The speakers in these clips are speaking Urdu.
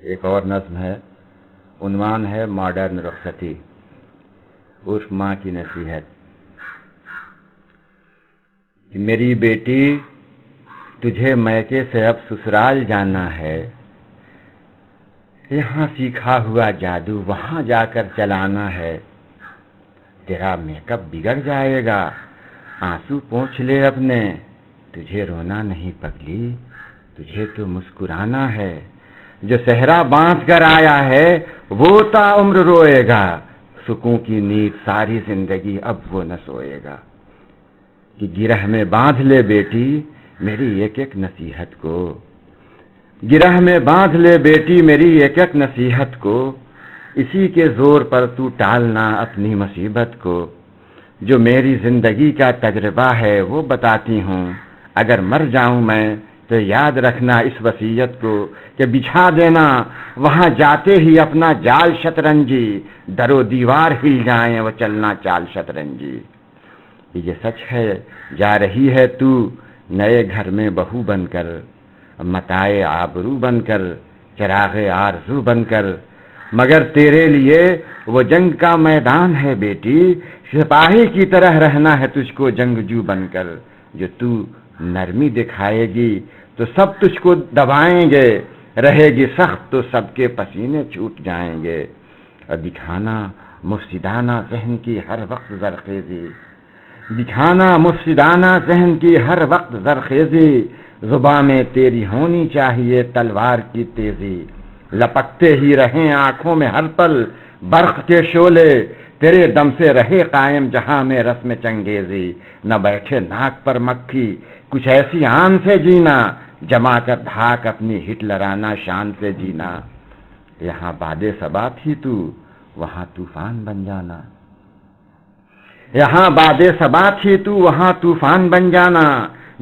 ایک اور نظم ہے، عنوان ہے ماڈرن رخصتی، عرف ماں کی نصیحت کہ میری بیٹی تجھے میکے سے اب سسرال جانا ہے، یہاں سیکھا ہوا جادو وہاں جا کر چلانا ہے، تیرا میک اپ بگڑ جائے گا، آنسو پوچھ لے اپنے، تجھے رونا نہیں پگلی، تجھے تو مسکرانا ہے، جو صحرا باندھ کر آیا ہے وہ تا عمر روئے گا، سکون کی نیند ساری زندگی اب وہ نہ سوئے گا، کہ گرہ میں باندھ لے بیٹی میری ایک ایک نصیحت کو، گرہ میں باندھ لے بیٹی میری ایک ایک نصیحت کو، اسی کے زور پر تو ٹالنا اپنی مصیبت کو، جو میری زندگی کا تجربہ ہے وہ بتاتی ہوں، اگر مر جاؤں میں تو یاد رکھنا اس وصیت کو، کہ بچھا دینا وہاں جاتے ہی اپنا جال شطرنجی، در و دیوار ہل جائیں وہ چلنا چال شطرنجی، یہ سچ ہے جا رہی ہے تو نئے گھر میں بہو بن کر، متاع آبرو بن کر، چراغ آرزو بن کر، مگر تیرے لیے وہ جنگ کا میدان ہے بیٹی، سپاہی کی طرح رہنا ہے تجھ کو جنگجو بن کر، جو تو نرمی دکھائے گی تو سب تجھ کو دبائیں گے، رہے گی سخت تو سب کے پسینے چھوٹ جائیں گے، اور دکھانا مفسدانہ ذہن کی ہر وقت زرخیزی، دکھانا مفسدانہ ذہن کی ہر وقت زرخیزی، زباں میں تیری ہونی چاہیے تلوار کی تیزی، لپکتے ہی رہیں آنکھوں میں ہر پل برق کے شعلے، تیرے دم سے رہے قائم جہاں میں رسم چنگیزی، نہ بیٹھے ناک پر مکھی کچھ ایسی آن سے جینا، جما کر دھاک اپنی ہٹلرانہ شان سے جینا، یہاں باد صبا تھی تو وہاں طوفان بن جانا، یہاں باد صبا تھی تو وہاں طوفان بن جانا،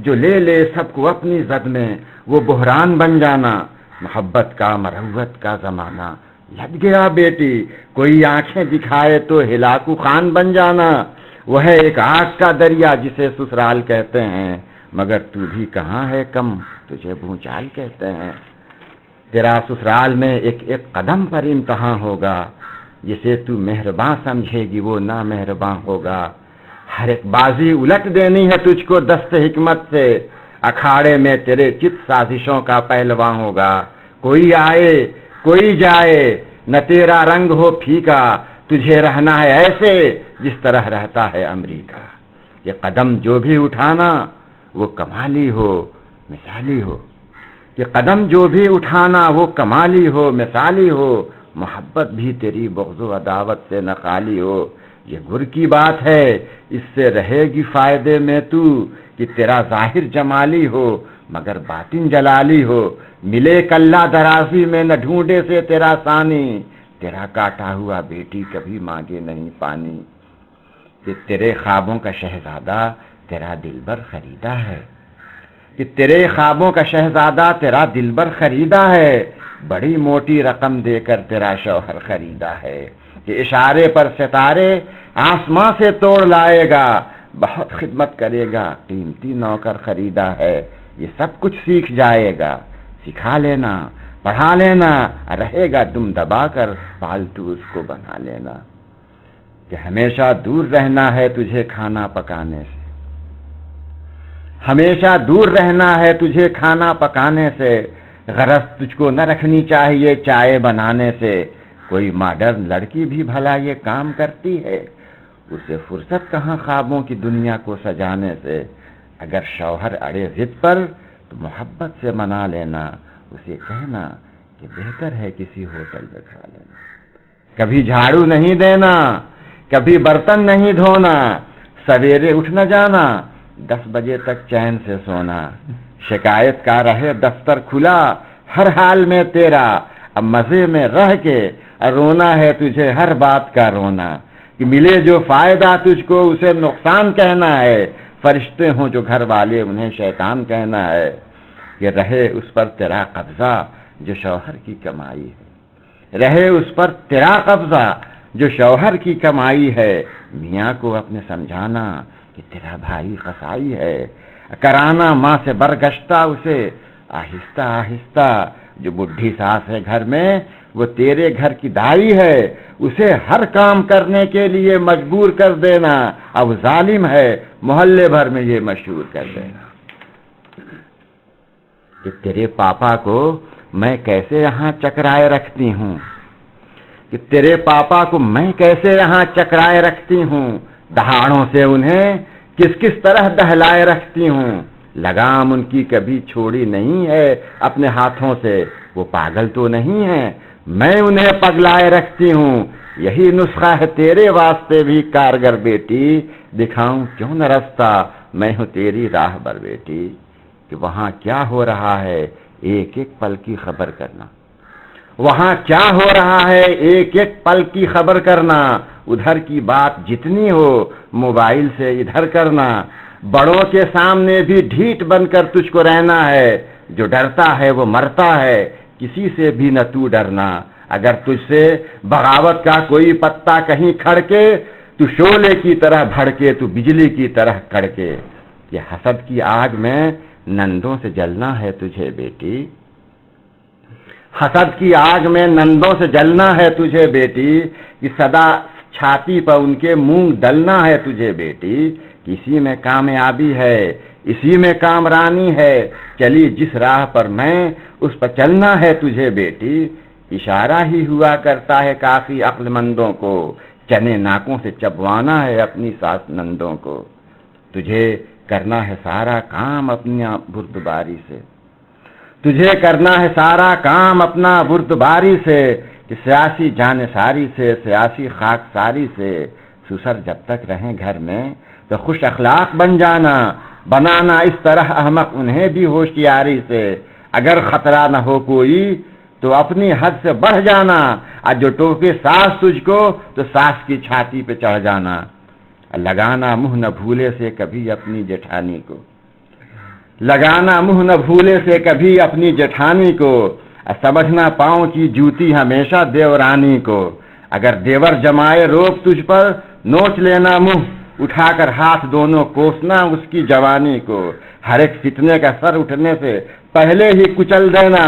جو لے لے سب کو اپنی زد میں وہ بحران بن جانا، محبت کا مروت کا زمانہ لد گیا بیٹی، کوئی آنکھیں دکھائے تو ہلاکو خان بن جانا، وہ ہے ایک آگ کا دریا جسے سسرال کہتے ہیں، مگر تو بھی کہاں ہے کم تجھے بھونچال کہتے ہیں، تیرا سسرال میں ایک ایک قدم پر امتحان ہوگا، جسے تو مہرباں سمجھے گی وہ نا مہرباں ہوگا، ہر ایک بازی الٹ دینی ہے تجھ کو دست حکمت سے، اکھاڑے میں تیرے چت سازشوں کا پہلواں ہوگا، کوئی آئے کوئی جائے نہ تیرا رنگ ہو پھیکا، تجھے رہنا ہے ایسے جس طرح رہتا ہے امریکہ، یہ قدم جو بھی اٹھانا وہ کمالی ہو مثالی ہو، یہ قدم جو بھی اٹھانا وہ کمالی ہو مثالی ہو، محبت بھی تیری بغض و عداوت سے نہ خالی ہو، یہ گر کی بات ہے اس سے رہے گی فائدے میں تو، کہ تیرا ظاہر جمالی ہو مگر باطن جلالی ہو، ملے کلہ درازی میں نہ ڈھونڈے سے تیرا ثانی، تیرا کاٹا ہوا بیٹی کبھی مانگے نہیں پانی، کہ تیرے خوابوں کا شہزادہ تیرا دلبر خریدا ہے، کہ تیرے خوابوں کا شہزادہ تیرا دلبر خریدا ہے، بڑی موٹی رقم دے کر تیرا شوہر خریدا ہے، کہ اشارے پر ستارے آسماں سے توڑ لائے گا، بہت خدمت کرے گا قیمتی نوکر خریدا ہے، یہ سب کچھ سیکھ جائے گا، سکھا لینا پڑھا لینا، رہے گا دم دبا کر پالتو اس کو بنا لینا، کہ ہمیشہ دور رہنا ہے تجھے کھانا پکانے سے، ہمیشہ دور رہنا ہے تجھے کھانا پکانے سے، غرض تجھ کو نہ رکھنی چاہیے چائے بنانے سے، کوئی ماڈرن لڑکی بھی بھلا یہ کام کرتی ہے، اسے فرصت کہاں خوابوں کی دنیا کو سجانے سے، اگر شوہر اڑے ضد پر تو محبت سے منا لینا، اسے کہنا کہ بہتر ہے کسی ہوٹل میں کھا لینا، کبھی جھاڑو نہیں دینا کبھی برتن نہیں دھونا، سویرے اٹھ نہ جانا 10 بجے تک چین سے سونا، شکایت کا رہے دفتر کھلا ہر حال میں تیرا، اب مزے میں رہ کے رونا ہے تجھے ہر بات کا رونا، کہ ملے جو فائدہ تجھ کو اسے نقصان کہنا ہے، فرشتے ہوں جو گھر والے انہیں شیطان کہنا ہے، کہ رہے اس پر تیرا قبضہ جو شوہر کی کمائی ہے، رہے اس پر تیرا قبضہ جو شوہر کی کمائی ہے، میاں کو اپنے سمجھانا کہ تیرا بھائی قصائی ہے، کرانا ماں سے برگشتہ اسے آہستہ آہستہ، جو بڈھی ساس ہے گھر میں وہ تیرے گھر کی دائی ہے، اسے ہر کام کرنے کے لیے مجبور کر دینا، اب ظالم ہے محلے بھر میں یہ مشہور کر دینا کہ تیرے پاپا کو میں کیسے یہاں چکرائے رکھتی ہوں، کہ تیرے پاپا کو میں کیسے یہاں چکرائے رکھتی ہوں، دہاڑوں سے انہیں کس کس طرح دہلائے رکھتی ہوں، لگام ان کی کبھی چھوڑی نہیں ہے اپنے ہاتھوں سے، وہ پاگل تو نہیں ہے، میں انہیں پگلائے رکھتی ہوں، یہی نسخہ ہے تیرے واسطے بھی کارگر بیٹی، دکھاؤں کیوں نہ رستہ، میں ہوں تیری راہ بر بیٹی، کہ وہاں کیا ہو رہا ہے ایک ایک پل کی خبر کرنا، وہاں کیا ہو رہا ہے ایک ایک پل کی خبر کرنا، ادھر کی بات جتنی ہو موبائل سے ادھر کرنا، بڑوں کے سامنے بھی ڈھیٹ بن کر تجھ کو رہنا ہے، جو ڈرتا ہے وہ مرتا ہے، کسی سے بھی نہ تو ڈرنا، اگر تجھ سے بغاوت کا کوئی پتا کہیں کھڑکے، تو شعلے کی طرح بھڑکے، تو بجلی کی طرح کڑکے، یہ حسد کی آگ میں نندوں سے جلنا ہے تجھے بیٹی، حسد کی آگ میں نندوں سے جلنا ہے تجھے بیٹی، کہ سدا چھاتی پر ان کے مونگ ڈلنا ہے تجھے بیٹی، اسی میں کامیابی ہے، اسی میں کامرانی ہے، چلی جس راہ پر میں اس پر چلنا ہے تجھے بیٹی، اشارہ ہی ہوا کرتا ہے کافی عقل مندوں کو، چنے ناکوں سے چبوانا ہے اپنی ساس نندوں کو، تجھے کرنا ہے سارا کام اپنی بردباری سے، تجھے کرنا ہے سارا کام اپنا بردباری سے، کہ سیاسی جانثاری سے، سیاسی خاک ساری سے، سسر جب تک رہیں گھر میں تو خوش اخلاق بن جانا، بنانا اس طرح احمق انہیں بھی ہوشیاری سے، اگر خطرہ نہ ہو کوئی تو اپنی حد سے بڑھ جانا، اور جو ٹوکے ساس تجھ کو تو ساس کی چھاتی پہ چڑھ جانا، لگانا منہ نہ بھولے سے کبھی اپنی جیٹھانی کو، لگانا منہ نہ بھولے سے کبھی اپنی جیٹھانی کو، سمجھنا پاؤں کی جوتی ہمیشہ دیورانی کو، اگر دیور جمائے روب تجھ پر نوچ لینا منہ، اٹھا کر ہاتھ دونوں کوسنا اس کی جوانی کو، ہر ایک فتنے کا سر اٹھنے سے پہلے ہی کچل دینا،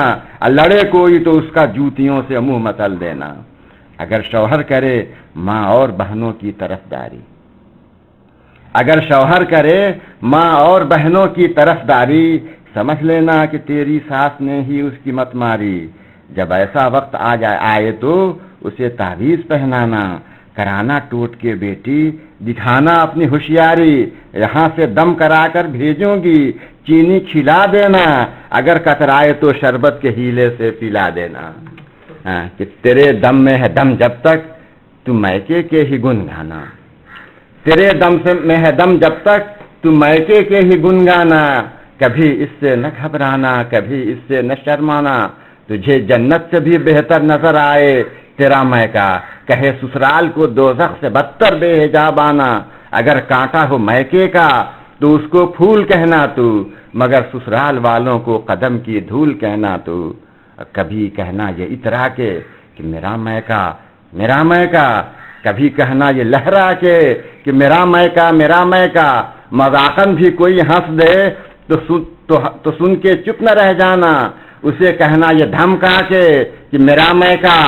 لڑے کوئی تو اس کا جوتیوں سے منہ متل دینا، اگر شوہر کرے ماں اور بہنوں کی طرفداری، اگر شوہر کرے ماں اور بہنوں کی طرفداری، سمجھ لینا کہ تیری ساس نے ہی اس کی مت ماری، جب ایسا وقت آئے تو اسے تعویذ پہنانا، کرانا ٹوٹ کے بیٹی، دکھانا اپنی ہوشیاری، یہاں سے دم کرا کر بھیجوں گی، چینی کھلا دینا، اگر کترائے تو شربت کے ہیلے سے پلا دینا، کہ تیرے دم میں ہے دم جب تک تو میکے کے ہی گن گانا، تیرے دم میں ہے دم جب تک تو میکے کے ہی گن گانا، کبھی اس سے نہ گھبرانا، کبھی اس سے نہ شرمانا، تجھے جنت سے بھی بہتر نظر آئے تیرا میکا، کہے سسرال کو دوزخ سے بدتر بے حجابانہ، اگر کانٹا ہو میکے کا تو اس کو پھول کہنا تو، مگر سسرال والوں کو قدم کی دھول کہنا تو، کبھی کہنا یہ اترا کے کہ میرا میکا میرا میکا، کبھی کہنا یہ لہرا کے کہ میرا میکا میرا میکا، مذاقن بھی کوئی ہنس دے تو سن کے چپ نہ رہ جانا، اسے کہنا یہ دھمکا کے کہ میرا میکا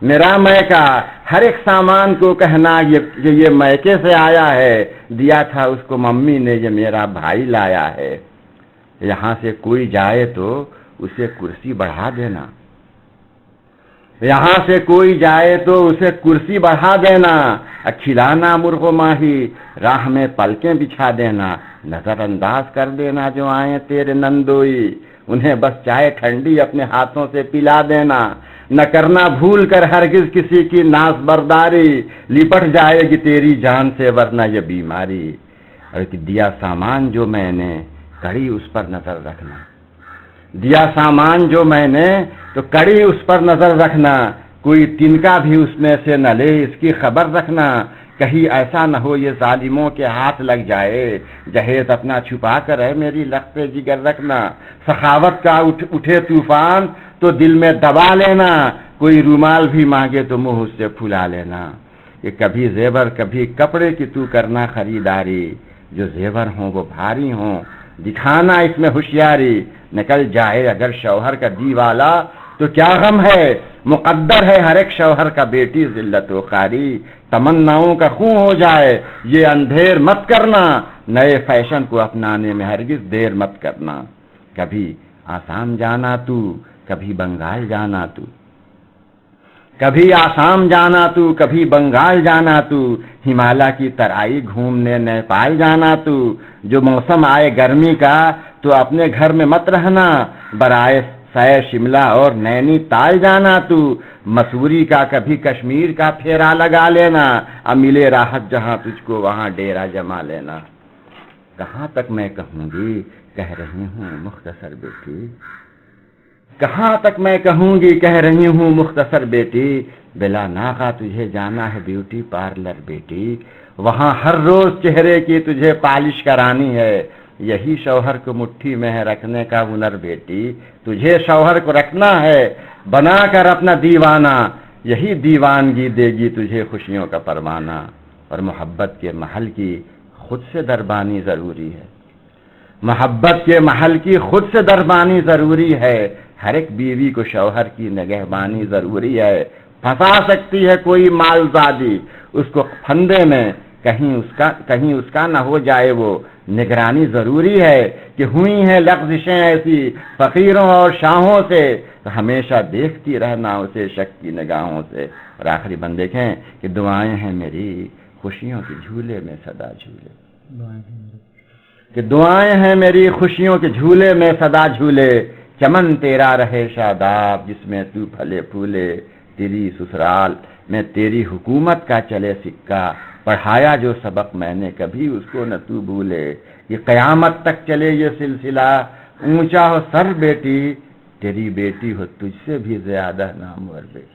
میرا میکا، ہر ایک سامان کو کہنا یہ میکے سے آیا ہے، دیا تھا اس کو ممی نے، یہ میرا بھائی لایا ہے، یہاں سے کوئی جائے تو اسے کرسی بڑھا دینا، یہاں سے کوئی جائے تو اسے کرسی بڑھا دینا، کھلانا مرغ و ماہی، راہ میں پلکیں بچھا دینا، نظر انداز کر دینا جو آئیں تیرے نندوئی، انہیں بس چائے ٹھنڈی اپنے ہاتھوں سے پلا دینا، نہ کرنا بھول کر ہرگز کسی کی ناز برداری، لپٹ جائے گی تیری جان سے ورنہ یہ بیماری، اور دیا سامان جو میں نے کڑی اس پر نظر رکھنا، دیا سامان جو میں نے تو کڑی اس پر نظر رکھنا، کوئی تنکا بھی اس میں سے نہ لے اس کی خبر رکھنا، کہیں ایسا نہ ہو یہ ظالموں کے ہاتھ لگ جائے، جہیز اپنا چھپا کر ہے میری لخت جگر رکھنا، سخاوت کا اٹھے طوفان تو دل میں دبا لینا، کوئی رومال بھی مانگے تو منہ اس سے پھلا لینا، کہ کبھی زیور کبھی کپڑے کی تو کرنا خریداری، جو زیور ہوں وہ بھاری ہوں، دکھانا اس میں ہوشیاری، نکل جائے اگر شوہر کا دی والا تو کیا غم ہے، مقدر ہے ہر ایک شوہر کا بیٹی ذلت و خواری، تمناؤں کا خون ہو جائے یہ اندھیر مت کرنا، نئے فیشن کو اپنانے میں ہرگز دیر مت کرنا، کبھی آسام جانا تو کبھی بنگال جانا تو، کبھی آسام جانا تو کبھی بنگال جانا تو، ہمالیہ کی ترائی گھومنے نیپال جانا تو، جو موسم آئے گرمی کا تو اپنے گھر میں مت رہنا، برائے سیر شملہ اور نینی تال جانا تو، مسوری کا کبھی کشمیر کا پھیرا لگا لینا، اب ملے راحت جہاں تجھ کو وہاں ڈیرا جما لینا۔ کہاں تک میں کہوں گی کہہ رہی ہوں مختصر بیٹی، کہاں تک میں کہوں گی کہہ رہی ہوں مختصر بیٹی، بلا ناغہ تجھے جانا ہے بیوٹی پارلر بیٹی، وہاں ہر روز چہرے کی تجھے پالش کرانی ہے، یہی شوہر کو مٹھی میں ہے رکھنے کا ہنر بیٹی، تجھے شوہر کو رکھنا ہے بنا کر اپنا دیوانہ، یہی دیوانگی دے گی تجھے خوشیوں کا پروانہ، اور محبت کے محل کی خود سے دربانی ضروری ہے، محبت کے محل کی خود سے دربانی ضروری ہے، ہر ایک بیوی کو شوہر کی نگہبانی ضروری ہے، پھنسا سکتی ہے کوئی مالزادی اس کو پھندے میں، کہیں اس کا نہ ہو جائے وہ، نگرانی ضروری ہے کہ ہوئی ہیں لغزشیں ایسی فقیروں اور شاہوں سے، تو ہمیشہ دیکھتی رہنا اسے شک کی نگاہوں سے۔ اور آخری بند دیکھیں کہ دعائیں ہیں میری خوشیوں کے جھولے میں صدا جھولے، کہ دعائیں ہیں میری خوشیوں کے جھولے میں صدا جھولے، چمن تیرا رہے شاداب جس میں تو پھلے پھولے، تیری سسرال میں تیری حکومت کا چلے سکہ، پڑھایا جو سبق میں نے کبھی اس کو نہ تو بھولے، یہ قیامت تک چلے یہ سلسلہ، اونچا ہو سر بیٹی تیری بیٹی ہو تجھ سے بھی زیادہ نامور بیٹی۔